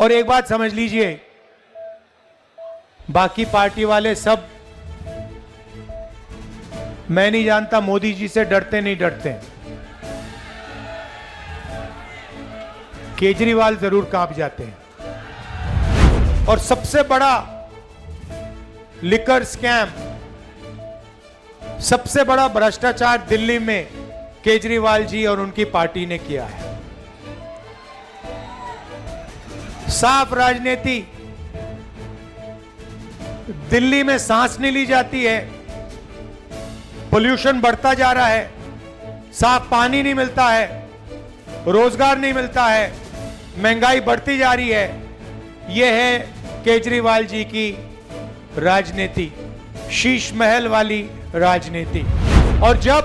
और एक बात समझ लीजिए, बाकी पार्टी वाले सब, मैं नहीं जानता मोदी जी से डरते नहीं डरते, केजरीवाल जरूर कांप जाते हैं। और सबसे बड़ा लिकर स्कैम, सबसे बड़ा भ्रष्टाचार दिल्ली में केजरीवाल जी और उनकी पार्टी ने किया है। साफ राजनीति, दिल्ली में सांस नहीं ली जाती है, पोल्यूशन बढ़ता जा रहा है, साफ पानी नहीं मिलता है, रोजगार नहीं मिलता है, महंगाई बढ़ती जा रही है। यह है केजरीवाल जी की राजनीति, शीश महल वाली राजनीति। और जब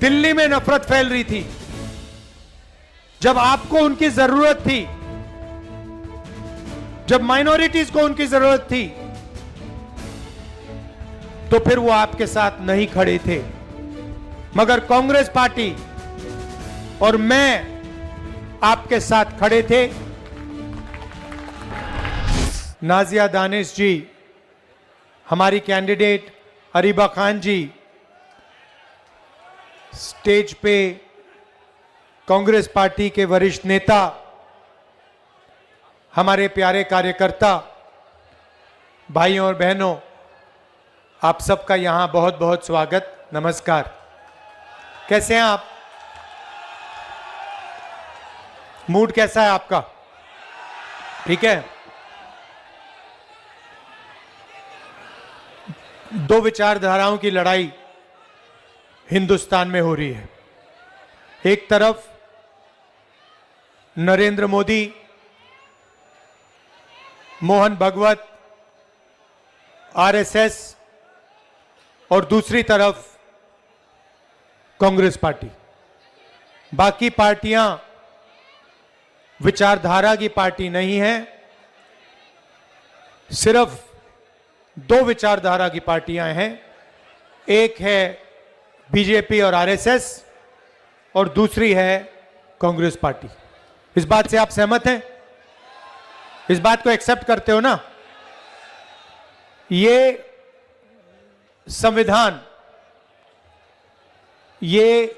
दिल्ली में नफरत फैल रही थी, जब आपको उनकी जरूरत थी, जब माइनॉरिटीज को उनकी जरूरत थी, तो फिर वो आपके साथ नहीं खड़े थे। मगर कांग्रेस पार्टी और मैं आपके साथ खड़े थे। नाजिया दानिश जी, हमारी कैंडिडेट अरीबा खान जी, स्टेज पे कांग्रेस पार्टी के वरिष्ठ नेता, हमारे प्यारे कार्यकर्ता, भाइयों और बहनों, आप सबका यहां बहुत बहुत स्वागत, नमस्कार। कैसे हैं आप? मूड कैसा है आपका? ठीक है। दो विचारधाराओं की लड़ाई हिंदुस्तान में हो रही है। एक तरफ नरेंद्र मोदी, मोहन भगवत, आरएसएस, और दूसरी तरफ कांग्रेस पार्टी। बाकी पार्टियां विचारधारा की पार्टी नहीं है, सिर्फ दो विचारधारा की पार्टियां हैं। एक है बीजेपी और आरएसएस और दूसरी है कांग्रेस पार्टी। इस बात से आप सहमत हैं? इस बात को एक्सेप्ट करते हो ना? ये संविधान, ये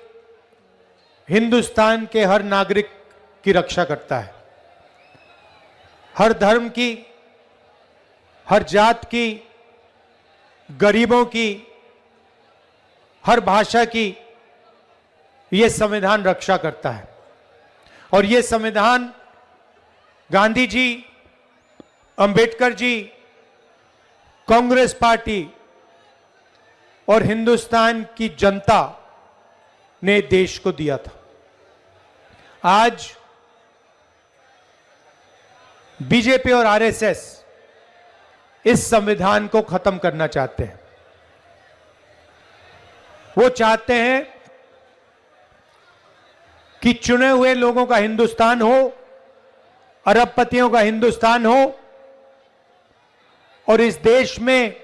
हिंदुस्तान के हर नागरिक की रक्षा करता है। हर धर्म की, हर जात की, गरीबों की, हर भाषा की यह संविधान रक्षा करता है। और यह संविधान गांधी जी, अंबेडकर जी, कांग्रेस पार्टी और हिंदुस्तान की जनता ने देश को दिया था। आज बीजेपी और आरएसएस इस संविधान को खत्म करना चाहते हैं। वो चाहते हैं कि चुने हुए लोगों का हिंदुस्तान हो, अरबपतियों का हिंदुस्तान हो, और इस देश में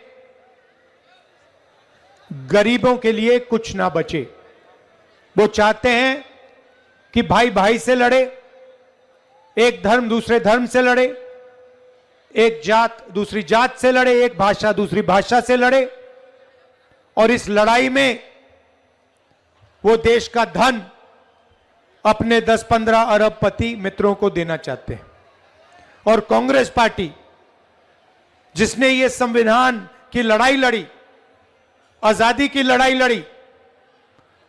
गरीबों के लिए कुछ ना बचे। वो चाहते हैं कि भाई भाई से लड़े, एक धर्म दूसरे धर्म से लड़े, एक जात दूसरी जात से लड़े, एक भाषा दूसरी भाषा से लड़े, और इस लड़ाई में वो देश का धन अपने 10-15 अरबपति मित्रों को देना चाहते हैं। और कांग्रेस पार्टी, जिसने ये संविधान की लड़ाई लड़ी, आजादी की लड़ाई लड़ी,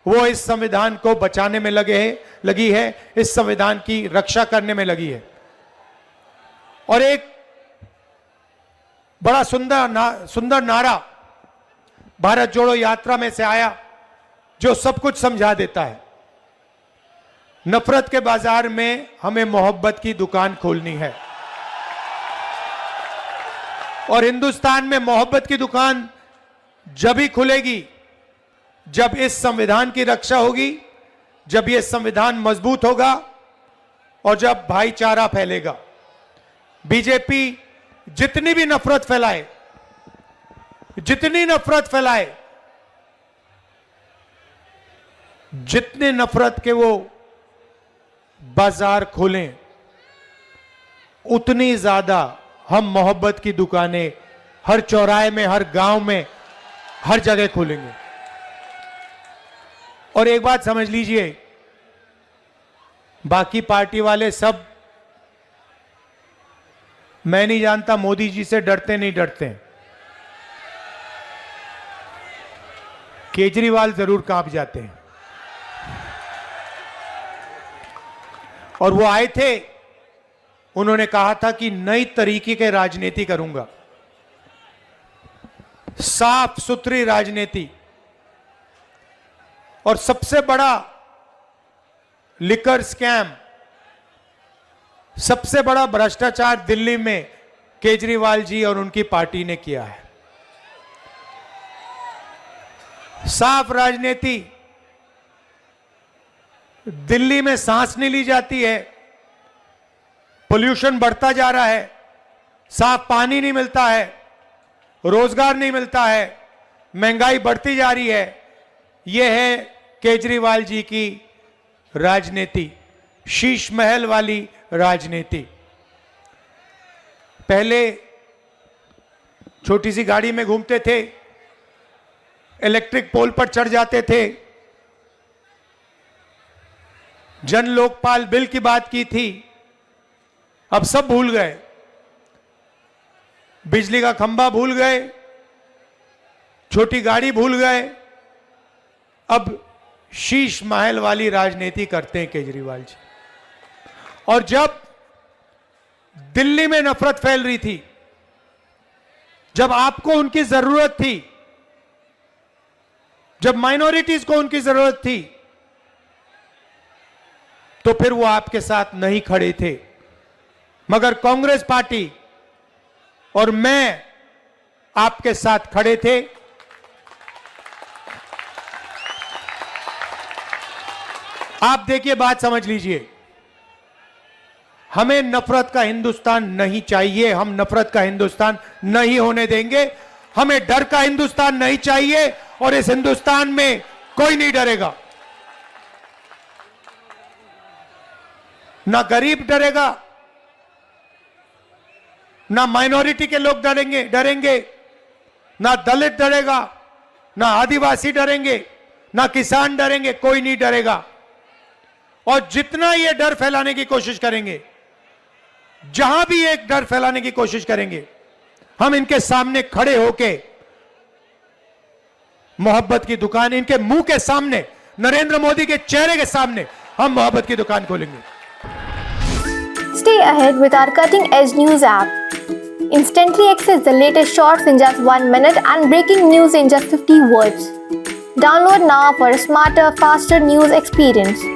वो इस संविधान को बचाने में लगी है, इस संविधान की रक्षा करने में लगी है। और एक बड़ा सुंदर नारा भारत जोड़ो यात्रा में से आया, जो सब कुछ समझा देता है। नफरत के बाजार में हमें मोहब्बत की दुकान खोलनी है, और हिंदुस्तान में मोहब्बत की दुकान जब ही खुलेगी जब इस संविधान की रक्षा होगी, जब यह संविधान मजबूत होगा और जब भाईचारा फैलेगा। बीजेपी जितनी भी नफरत फैलाए, जितनी नफरत फैलाए, जितने नफरत के वो बाजार खोलें, उतनी ज्यादा हम मोहब्बत की दुकानें हर चौराहे में, हर गांव में, हर जगह खोलेंगे। और एक बात समझ लीजिए, बाकी पार्टी वाले सब, मैं नहीं जानता मोदी जी से डरते नहीं डरते, केजरीवाल जरूर कांप जाते हैं। और वो आए थे, उन्होंने कहा था कि नई तरीके की राजनीति करूंगा, साफ सुथरी राजनीति। और सबसे बड़ा लिकर स्कैम, सबसे बड़ा भ्रष्टाचार दिल्ली में केजरीवाल जी और उनकी पार्टी ने किया है। साफ राजनीति, दिल्ली में सांस नहीं ली जाती है, पोल्यूशन बढ़ता जा रहा है, साफ पानी नहीं मिलता है, रोजगार नहीं मिलता है, महंगाई बढ़ती जा रही है। यह है केजरीवाल जी की राजनीति, शीश महल वाली राजनीति। पहले छोटी सी गाड़ी में घूमते थे, इलेक्ट्रिक पोल पर चढ़ जाते थे, जन लोकपाल बिल की बात की थी, अब सब भूल गए। बिजली का खंभा भूल गए, छोटी गाड़ी भूल गए, अब शीश महल वाली राजनीति करते हैं केजरीवाल जी। और जब दिल्ली में नफरत फैल रही थी, जब आपको उनकी जरूरत थी, जब माइनॉरिटीज को उनकी जरूरत थी, तो फिर वो आपके साथ नहीं खड़े थे। मगर कांग्रेस पार्टी और मैं आपके साथ खड़े थे। आप देखिए, बात समझ लीजिए, हमें नफरत का हिंदुस्तान नहीं चाहिए, हम नफरत का हिंदुस्तान नहीं होने देंगे। हमें डर का हिंदुस्तान नहीं चाहिए, और इस हिंदुस्तान में कोई नहीं डरेगा। ना गरीब डरेगा, ना माइनॉरिटी के लोग डरेंगे, ना दलित डरेगा, ना आदिवासी डरेंगे, ना किसान डरेंगे, कोई नहीं डरेगा। और जितना ये डर फैलाने की कोशिश करेंगे, जहां भी एक डर फैलाने की कोशिश करेंगे, हम इनके सामने खड़े होके मोहब्बत की दुकान, इनके मुंह के सामने, नरेंद्र मोदी के चेहरे के सामने हम मोहब्बत की दुकान खोलेंगे। Stay ahead with our cutting-edge news app. Instantly access the latest shorts in just 1 minute and breaking news in just 50 words. Download now for a smarter, faster news experience.